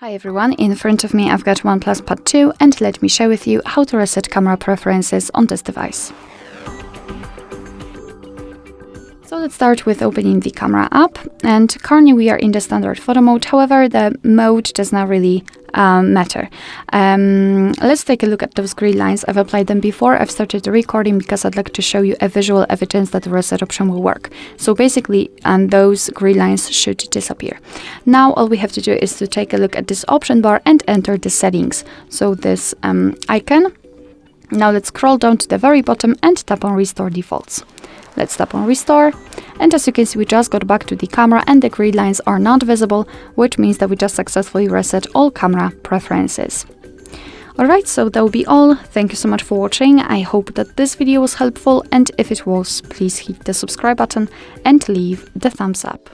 Hi everyone, in front of me I've got OnePlus Pad 2 and let me share with you how to reset camera preferences on this device. So let's start with opening the camera app, and currently we are in the standard photo mode. However, the mode does not really matter. Let's take a look at those green lines. I've applied them before I've started the recording because I'd like to show you a visual evidence that the reset option will work. So basically, those green lines should disappear. Now all we have to do is to take a look at this option bar and enter the settings. So this icon. Now let's scroll down to the very bottom and tap on Restore Defaults. Let's tap on Restore, and as you can see, we just got back to the camera and the green lines are not visible, which means that we just successfully reset all camera preferences. Alright, so that will be all. Thank you so much for watching. I hope that this video was helpful, and if it was, please hit the subscribe button and leave the thumbs up.